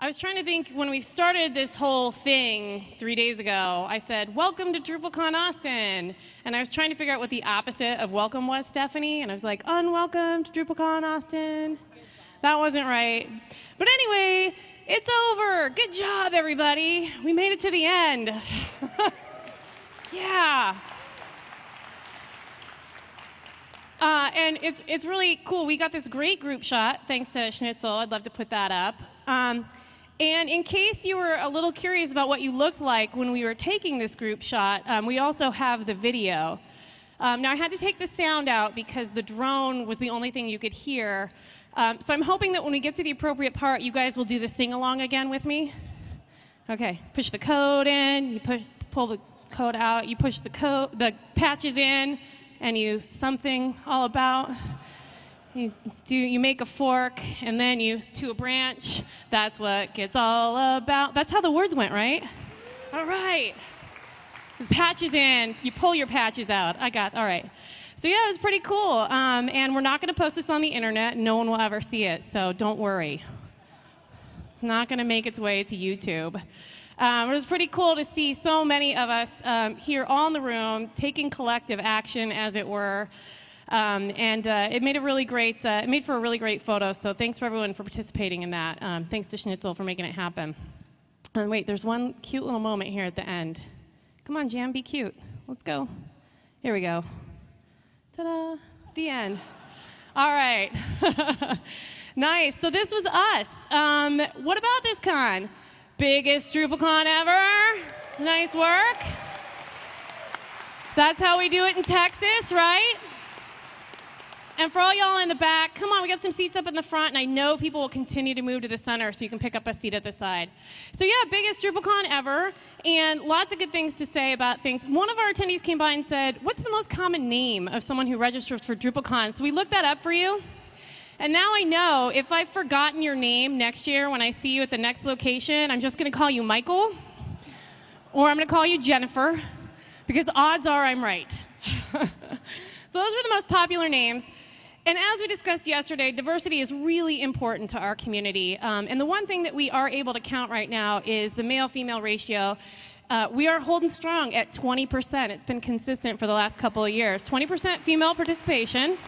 I was trying to think, when we started this whole thing 3 days ago, I said, welcome to DrupalCon Austin. And I was trying to figure out what the opposite of welcome was, Stephanie. And I was like, unwelcome to DrupalCon Austin. That wasn't right. But anyway, it's over. Good job, everybody. We made it to the end. Yeah. And it's really cool. We got this great group shot, thanks to Schnitzel. I'd love to put that up. And in case you were a little curious about what you looked like when we were taking this group shot, we also have the video. Now, I had to take the sound out because the drone was the only thing you could hear. So I'm hoping that when we get to the appropriate part, you guys will do the sing-along again with me. OK, push the code in, you pull the code out, you push the patches in, and you something all about. You make a fork, and then you to a branch. That's what it's all about. That's how the words went, right? All right. There's patches in. You pull your patches out. All right. So yeah, it was pretty cool. And we're not going to post this on the internet. No one will ever see it, so don't worry. It's not going to make its way to YouTube. It was pretty cool to see so many of us here all in the room taking collective action, as it were. It made for a really great photo, so thanks for everyone for participating in that. Thanks to Schnitzel for making it happen. And wait, there's one cute little moment here at the end. Come on, Jam, be cute. Let's go. Here we go. Ta-da, the end. All right. Nice, so this was us. What about this con? Biggest DrupalCon ever? Nice work. That's how we do it in Texas, right? And for all y'all in the back, come on, we got some seats up in the front, and I know people will continue to move to the center so you can pick up a seat at the side. So yeah, biggest DrupalCon ever, and lots of good things to say about things. One of our attendees came by and said, what's the most common name of someone who registers for DrupalCon? So we looked that up for you. And now I know if I've forgotten your name next year when I see you at the next location, I'm just going to call you Michael, or I'm going to call you Jennifer, because odds are I'm right. So those were the most popular names. And as we discussed yesterday, diversity is really important to our community. And the one thing that we are able to count right now is the male-female ratio. We are holding strong at 20%. It's been consistent for the last couple of years. 20% female participation.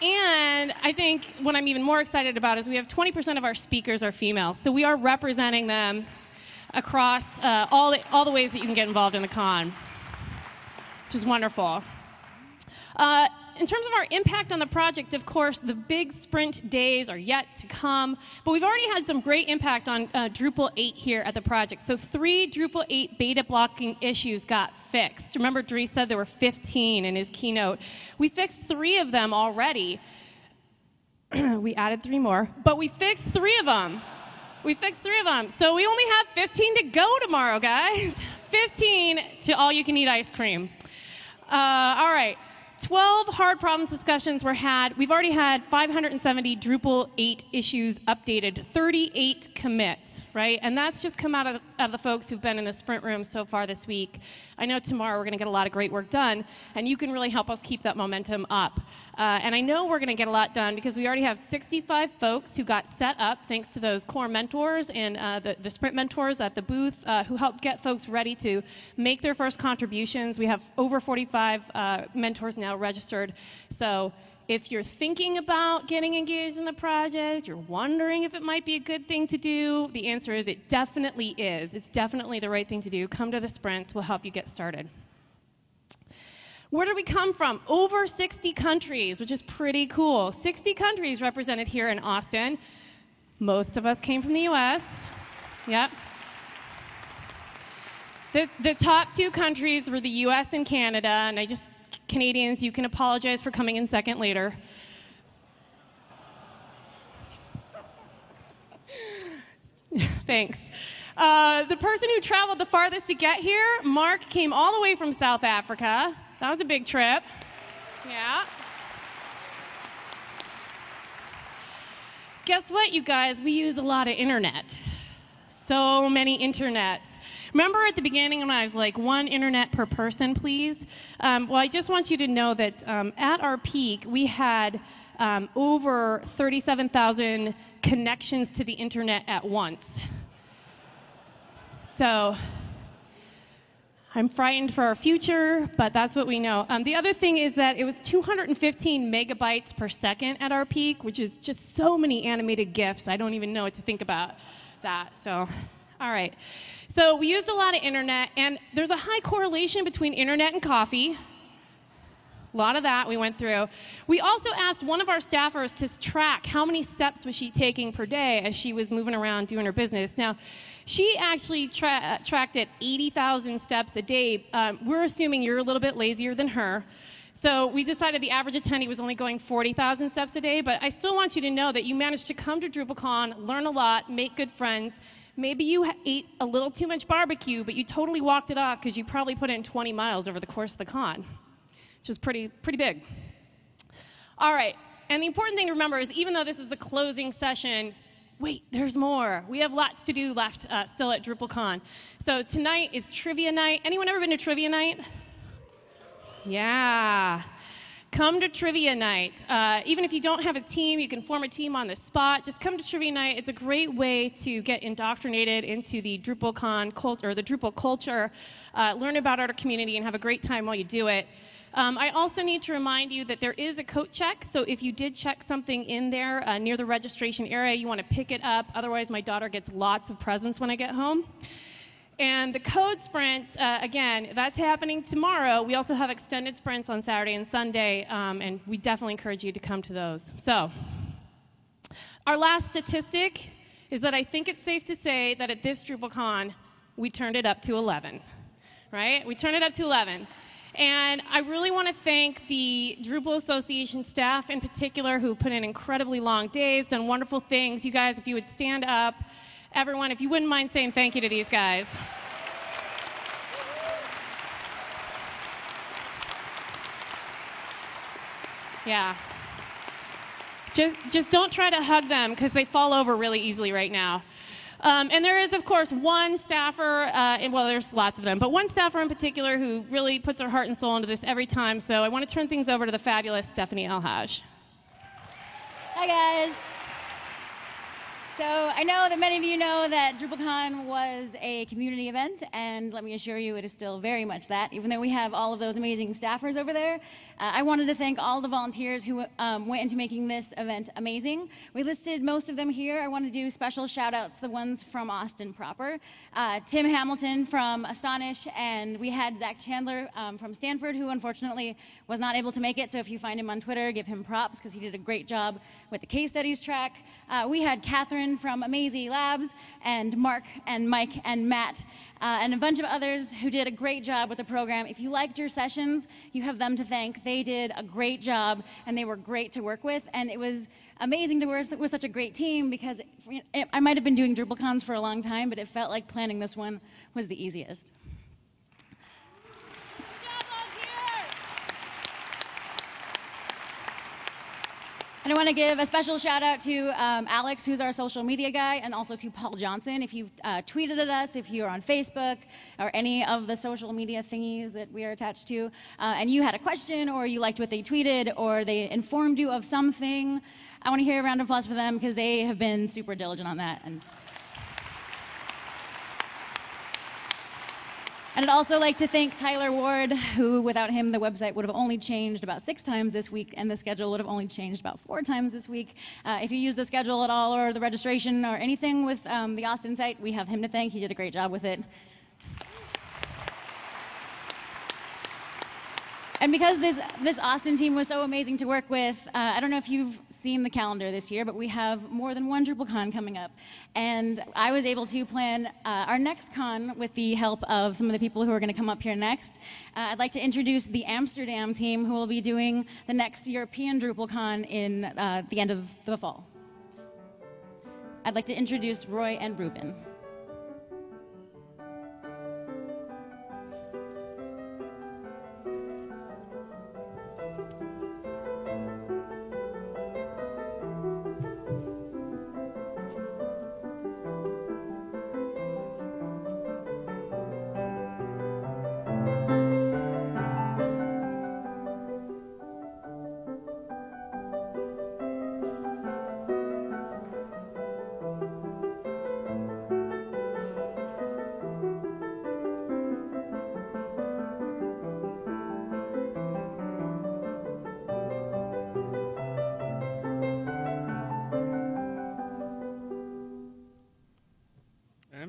And I think what I'm even more excited about is we have 20% of our speakers are female. So we are representing them across all the ways that you can get involved in the con, which is wonderful. In terms of our impact on the project, of course, the big sprint days are yet to come. But we've already had some great impact on Drupal 8 here at the project. So 3 Drupal 8 beta blocking issues got fixed. Remember, Dries said there were 15 in his keynote. We fixed 3 of them already. We added 3 more, but we fixed 3 of them. We fixed 3 of them. So we only have 15 to go tomorrow, guys. 15 to all-you-can-eat ice cream. All right. 12 hard problems discussions were had. We've already had 570 Drupal 8 issues updated, 38 commits, right? And that's just come out of the folks who've been in the sprint room so far this week. I know tomorrow we're going to get a lot of great work done, and you can really help us keep that momentum up. And I know we're going to get a lot done because we already have 65 folks who got set up thanks to those core mentors and the sprint mentors at the booth who helped get folks ready to make their first contributions. We have over 45 mentors now registered. So if you're thinking about getting engaged in the project, you're wondering if it might be a good thing to do, the answer is it definitely is. It's definitely the right thing to do. Come to the sprints. We'll help you get started. Where did we come from? Over 60 countries, which is pretty cool. 60 countries represented here in Austin. Most of us came from the US. Yep. The top 2 countries were the US and Canada, and Canadians, you can apologize for coming in second later. Thanks. The person who traveled the farthest to get here, Mark, came all the way from South Africa. That was a big trip. Yeah. Guess what, you guys? We use a lot of internet. So many internets. Remember at the beginning when I was like, 1 internet per person, please? Well, I just want you to know that at our peak, we had over 37,000 connections to the internet at once. So I'm frightened for our future, but that's what we know. The other thing is that it was 215 megabytes per second at our peak, which is just so many animated GIFs. I don't even know what to think about that. So, all right. So we used a lot of internet, and there's a high correlation between internet and coffee. A lot of that we went through. We also asked one of our staffers to track how many steps was she taking per day as she was moving around doing her business. Now, she actually tracked at 80,000 steps a day. We're assuming you're a little bit lazier than her. So we decided the average attendee was only going 40,000 steps a day, but I still want you to know that you managed to come to DrupalCon, learn a lot, make good friends. Maybe you ate a little too much barbecue, but you totally walked it off because you probably put in 20 miles over the course of the con, which is pretty big. All right, and the important thing to remember is even though this is the closing session, wait, there's more. We have lots to do left still at DrupalCon. So tonight is trivia night. Anyone ever been to trivia night? Yeah. Come to trivia night. Even if you don't have a team, you can form a team on the spot. Just come to trivia night. It's a great way to get indoctrinated into the DrupalCon culture, or the Drupal culture, learn about our community, and have a great time while you do it. I also need to remind you that there is a coat check, so if you did check something in there near the registration area, you want to pick it up. Otherwise, my daughter gets lots of presents when I get home. And the code sprint, again, that's happening tomorrow. We also have extended sprints on Saturday and Sunday, and we definitely encourage you to come to those. So, our last statistic is that I think it's safe to say that at this DrupalCon, we turned it up to 11, right? We turned it up to 11. And I really want to thank the Drupal Association staff in particular who put in incredibly long days, done wonderful things. You guys, if you would stand up. Everyone, if you wouldn't mind saying thank you to these guys. Yeah. Just don't try to hug them because they fall over really easily right now. And there is, of course, one staffer, well, there's lots of them, but one staffer in particular who really puts her heart and soul into this every time. So I want to turn things over to the fabulous Stephanie Elhaj. Hi, guys. So I know that many of you know that DrupalCon was a community event, and let me assure you it is still very much that, even though we have all of those amazing staffers over there. I wanted to thank all the volunteers who went into making this event amazing. We listed most of them here. I want to do special shout-outs to the ones from Austin proper. Tim Hamilton from Astonish, and we had Zach Chandler from Stanford, who unfortunately was not able to make it, so if you find him on Twitter, give him props, because he did a great job with the case studies track. We had Catherine from Amazy Labs, and Mark and Mike and Matt, and a bunch of others who did a great job with the program. If you liked your sessions, you have them to thank. They did a great job, and they were great to work with, and it was amazing to work with such a great team because I might have been doing DrupalCons for a long time, but it felt like planning this one was the easiest. And I want to give a special shout out to Alex, who's our social media guy, and also to Paul Johnson. If you tweeted at us, if you're on Facebook, or any of the social media thingies that we are attached to, and you had a question, or you liked what they tweeted, or they informed you of something, I want to hear a round of applause for them because they have been super diligent on that. And I'd also like to thank Tyler Ward, who, without him, the website would have only changed about 6 times this week, and the schedule would have only changed about 4 times this week. If you use the schedule at all, or the registration, or anything with the Austin site, we have him to thank. He did a great job with it. And because this Austin team was so amazing to work with, I don't know if you've seen the calendar this year, but we have more than one DrupalCon coming up. And I was able to plan our next con with the help of some of the people who are going to come up here next. I'd like to introduce the Amsterdam team, who will be doing the next European DrupalCon in the end of the fall. I'd like to introduce Roy and Ruben.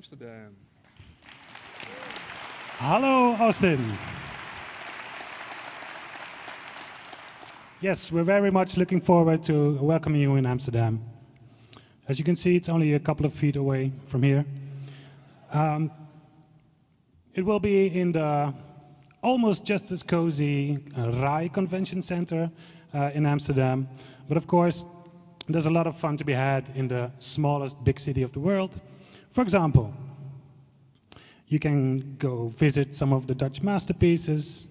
Amsterdam. Hello, Austin. Yes, we're very much looking forward to welcoming you in Amsterdam. As you can see, it's only a couple of feet away from here. It will be in the almost just as cozy RAI Convention Center in Amsterdam. But of course, there's a lot of fun to be had in the smallest big city of the world. For example, you can go visit some of the Dutch masterpieces,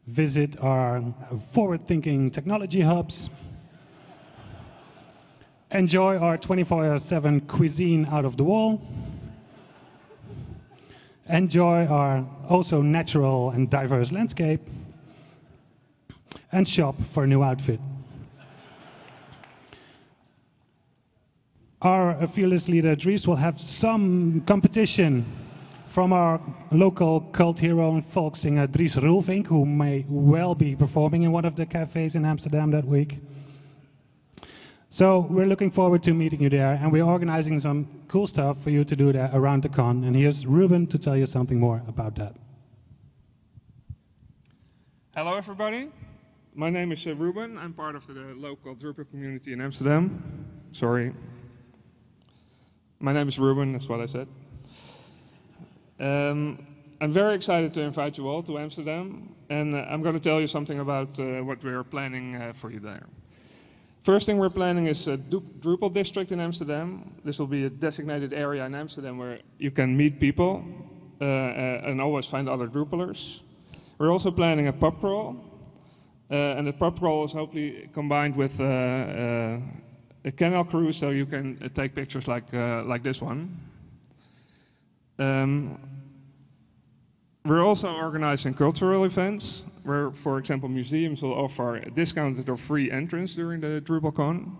visit our forward-thinking technology hubs, enjoy our 24/7 cuisine out of the wall, enjoy our also natural and diverse landscape, and shop for a new outfit. Our fearless leader Dries will have some competition from our local cult hero and folk singer Dries Roelvink, who may well be performing in one of the cafes in Amsterdam that week. So we're looking forward to meeting you there, and we're organizing some cool stuff for you to do there around the con. And here's Ruben to tell you something more about that. Hello everybody, my name is Ruben. I'm part of the local Drupal community in Amsterdam. Sorry. My name is Ruben, that's what I said. I'm very excited to invite you all to Amsterdam, and I'm going to tell you something about what we're planning for you there. First thing we're planning is a Drupal district in Amsterdam. This will be a designated area in Amsterdam where you can meet people and always find other Drupalers. We're also planning a pub crawl, and the pub crawl is hopefully combined with a canal cruise, so you can take pictures like this one. We're also organizing cultural events where, for example, museums will offer a discounted or free entrance during the DrupalCon.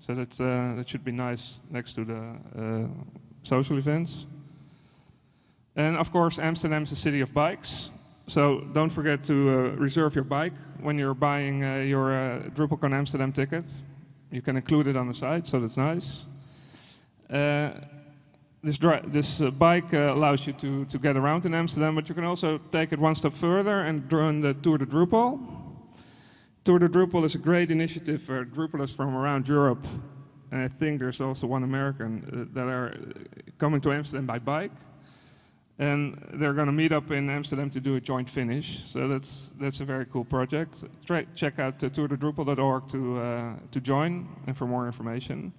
So that should be nice next to the social events. And of course, Amsterdam is a city of bikes. So don't forget to reserve your bike when you're buying your DrupalCon Amsterdam ticket. You can include it on the site, so that's nice. This bike allows you to get around in Amsterdam, but you can also take it one step further and join the Tour de Drupal. Tour de Drupal is a great initiative for Drupalers from around Europe, and I think there's also one American that are coming to Amsterdam by bike, and they're going to meet up in Amsterdam to do a joint finish. So that's a very cool project. Check out tourdedrupal.org to join and for more information.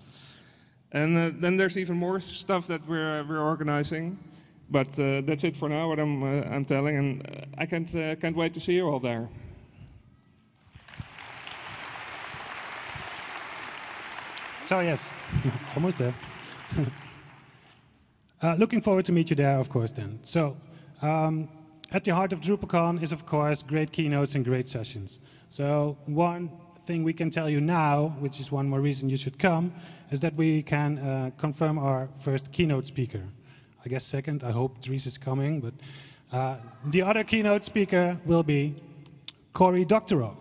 And then there's even more stuff that we're organizing, but that's it for now. What I'm telling, and I can't wait to see you all there. So yes, almost there. Looking forward to meet you there, of course. Then, so at the heart of DrupalCon is, of course, great keynotes and great sessions. So one thing we can tell you now, which is one more reason you should come, is that we can confirm our first keynote speaker. I guess second, I hope Dries is coming, but the other keynote speaker will be Cory Doctorow.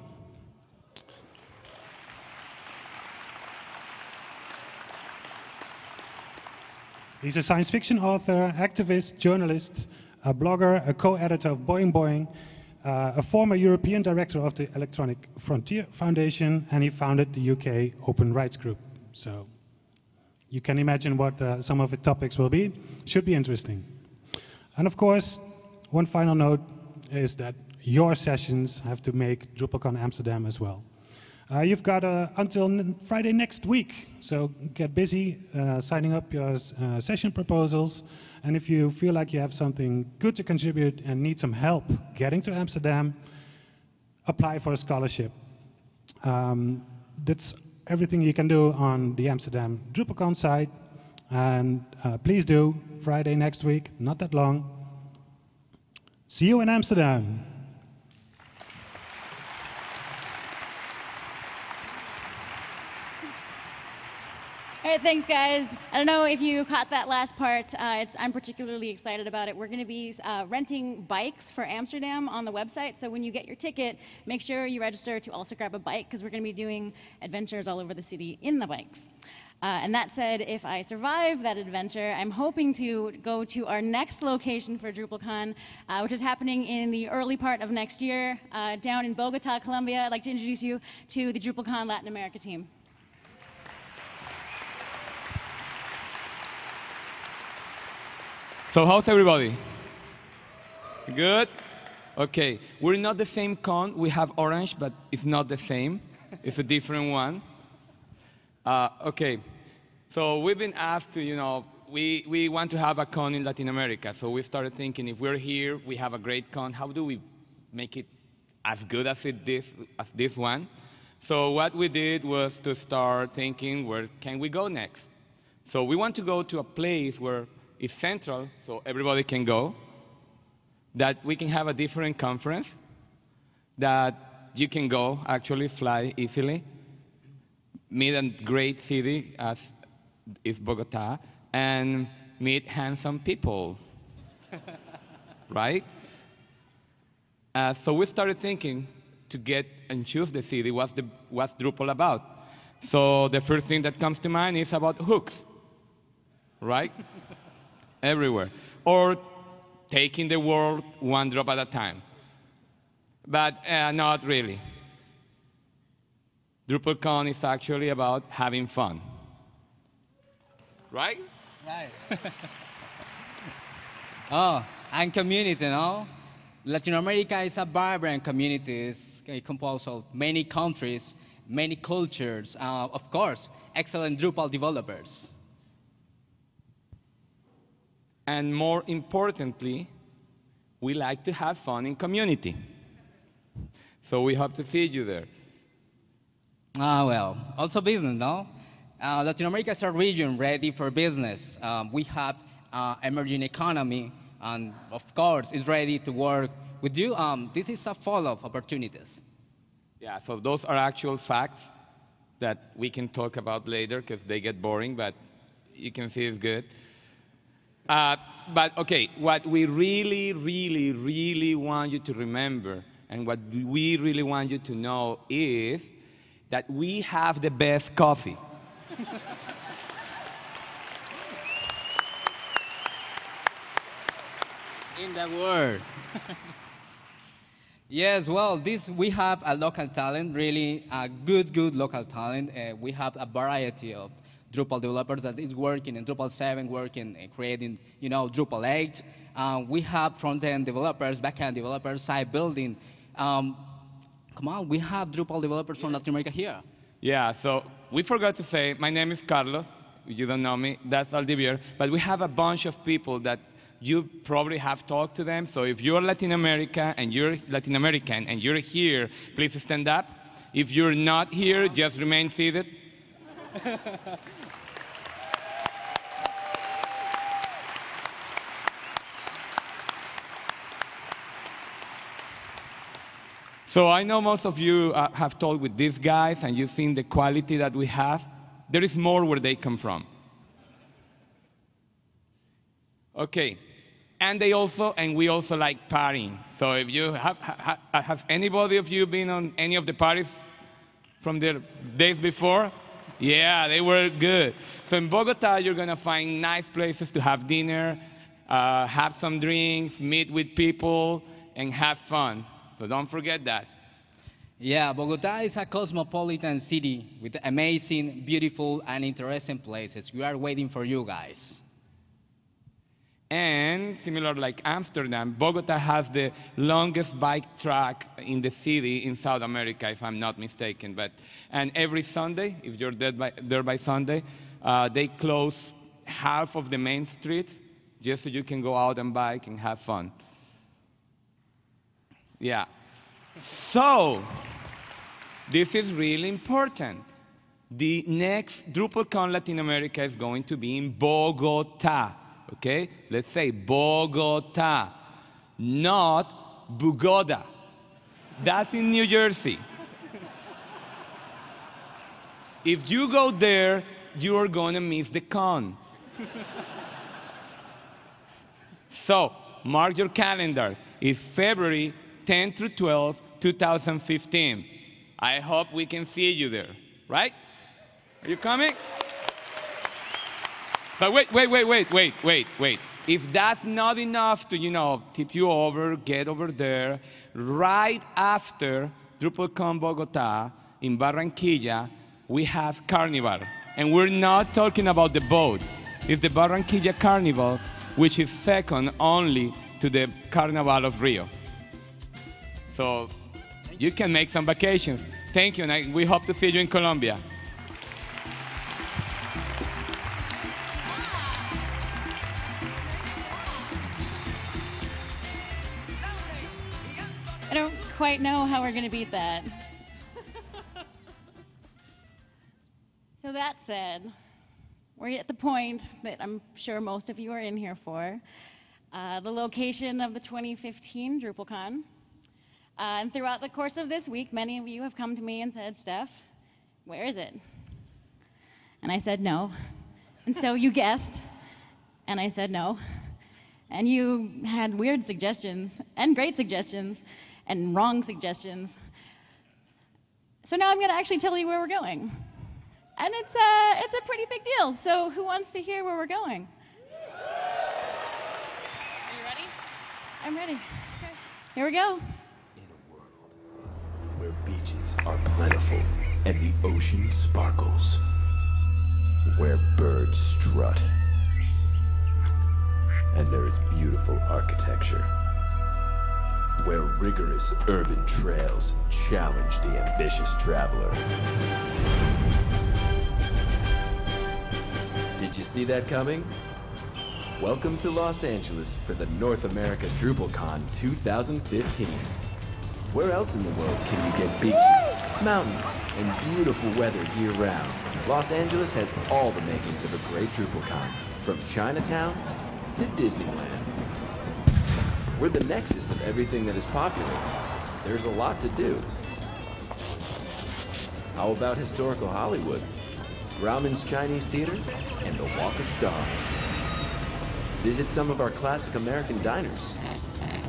He's a science fiction author, activist, journalist, a blogger, a co-editor of Boing Boing, a former European director of the Electronic Frontier Foundation, and he founded the UK Open Rights Group. So you can imagine what some of the topics will be. Should be interesting. And of course, one final note is that your sessions have to make DrupalCon Amsterdam as well. You've got until Friday next week, so get busy signing up your session proposals. And if you feel like you have something good to contribute and need some help getting to Amsterdam, apply for a scholarship. That's everything you can do on the Amsterdam DrupalCon site. And please do, Friday next week, not that long. See you in Amsterdam. All right, thanks, guys. I don't know if you caught that last part. I'm particularly excited about it. We're going to be renting bikes for Amsterdam on the website. So when you get your ticket, make sure you register to also grab a bike, because we're going to be doing adventures all over the city in the bikes. And that said, if I survive that adventure, I'm hoping to go to our next location for DrupalCon, which is happening in the early part of next year, down in Bogota, Colombia. I'd like to introduce you to the DrupalCon Latin America team. So how's everybody? Good? Okay, we're not the same con. We have orange, but it's not the same. It's a different one. Okay, so we've been asked to, we want to have a con in Latin America. So we started thinking, if we're here, we have a great con, how do we make it as good as this one? So what we did was to start thinking, where can we go next? So we want to go to a place where it's central, so everybody can go, that we can have a different conference, that you can go, actually fly easily, meet a great city as is Bogota, and meet handsome people, right? So we started thinking to get and choose the city, what's Drupal about? So the first thing that comes to mind is about hooks, right? Everywhere. Or taking the world one drop at a time. But not really. DrupalCon is actually about having fun. Right? Right. Oh, and community, no? Latin America is a vibrant community. It's composed of many countries, many cultures, of course, excellent Drupal developers. And more importantly, we like to have fun in community. So we hope to see you there. Well, also business, no? Latin America is a region ready for business. We have emerging economy, and of course, is ready to work with you. This is a full of opportunities. Yeah, so those are actual facts that we can talk about later because they get boring, but you can see it's good. But okay, what we really, really, really want you to remember, and what we really want you to know is that we have the best coffee. In the world. Yes, well, we have a local talent, really good local talent. We have a variety of Drupal developers that is working in Drupal 7, working and creating, Drupal 8. We have front-end developers, back-end developers, site building. Come on, we have Drupal developers from Latin America here. Yeah, so we forgot to say, my name is Carlos. You don't know me. That's Aldivier. But we have a bunch of people that you probably have talked to them. So if you're Latin American and you're here, please stand up. If you're not here, just remain seated. So I know most of you have talked with these guys and you've seen the quality that we have. There is more where they come from. Okay. And we also like partying. So if you have anybody of you been on any of the parties from the days before? Yeah, they were good. So in Bogota, you're going to find nice places to have dinner, have some drinks, meet with people, and have fun. So don't forget that. Yeah, Bogota is a cosmopolitan city with amazing, beautiful, and interesting places. We are waiting for you guys. And similar like Amsterdam, Bogota has the longest bike track in the city in South America, if I'm not mistaken. And every Sunday, if you're there by Sunday, they close half of the main streets just so you can go out and bike and have fun. Yeah. So, this is really important. The next DrupalCon Latin America is going to be in Bogota. Okay? Let's say Bogota, not Bogota. That's in New Jersey. If you go there, you are going to miss the con. So, mark your calendar. It's February 10 through 12, 2015. I hope we can see you there, right? Are you coming? But wait. If that's not enough to, tip you over, get over there, right after DrupalCon Bogota in Barranquilla, we have Carnival. And we're not talking about the boat. It's the Barranquilla Carnival, which is second only to the Carnival of Rio. So you can make some vacations. Thank you, and we hope to see you in Colombia. I don't quite know how we're going to beat that. So that said, we're at the point that I'm sure most of you are in here for, the location of the 2015 DrupalCon. And throughout the course of this week, many of you have come to me and said, Steph, where is it? And I said no. And so you guessed, and I said no. And you had weird suggestions, and great suggestions, and wrong suggestions. So now I'm going to actually tell you where we're going. And it's a pretty big deal. So who wants to hear where we're going? Are you ready? I'm ready. Okay. Here we go. In a world where beaches are plentiful and the ocean sparkles, where birds strut, and there is beautiful architecture, where rigorous urban trails challenge the ambitious traveler. Did you see that coming? Welcome to Los Angeles for the North America DrupalCon 2015. Where else in the world can you get beaches, mountains, and beautiful weather year-round? Los Angeles has all the makings of a great DrupalCon, from Chinatown to Disneyland. We're the nexus of everything that is popular. There's a lot to do. How about historical Hollywood, Grauman's Chinese Theater, and the Walk of Stars? Visit some of our classic American diners.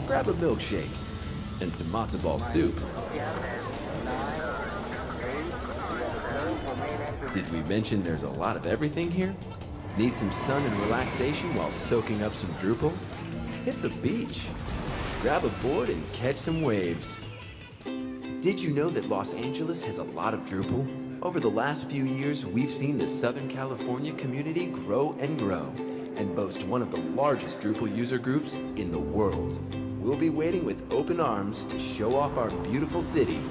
Grab a milkshake and some matzo ball soup. Did we mention there's a lot of everything here? Need some sun and relaxation while soaking up some Drupal? Hit the beach. Grab a board and catch some waves. Did you know that Los Angeles has a lot of Drupal? Over the last few years, we've seen the Southern California community grow and grow, and boast one of the largest Drupal user groups in the world. We'll be waiting with open arms to show off our beautiful city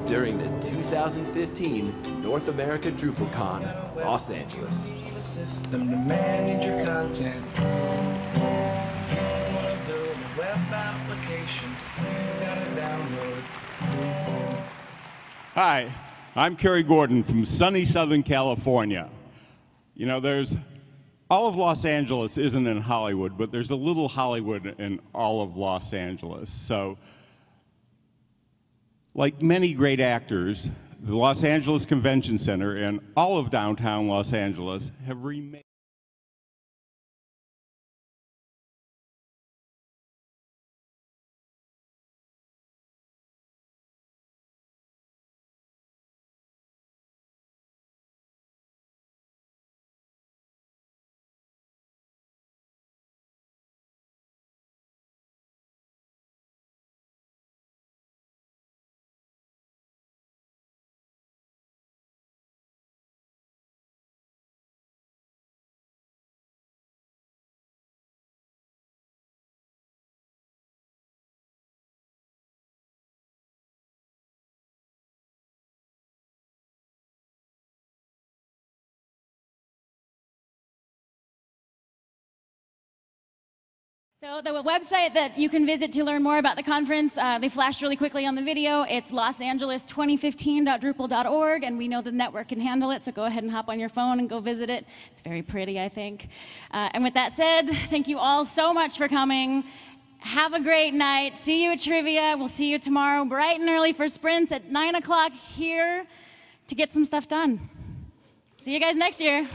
during the 2015 North America DrupalCon Los Angeles. System to manage your content. If you want to build a web application, you gotta download Drupal. Hi, I'm Kerry Gordon from sunny Southern California. You know, all of Los Angeles isn't in Hollywood, but there's a little Hollywood in all of Los Angeles. So, like many great actors, the Los Angeles Convention Center and all of downtown Los Angeles have remained So the website that you can visit to learn more about the conference, they flashed really quickly on the video. It's losangeles2015.drupal.org, and we know the network can handle it, so go ahead and hop on your phone and go visit it. It's very pretty, I think. And with that said, thank you all so much for coming. Have a great night. See you at Trivia. We'll see you tomorrow bright and early for sprints at 9 o'clock here to get some stuff done. See you guys next year.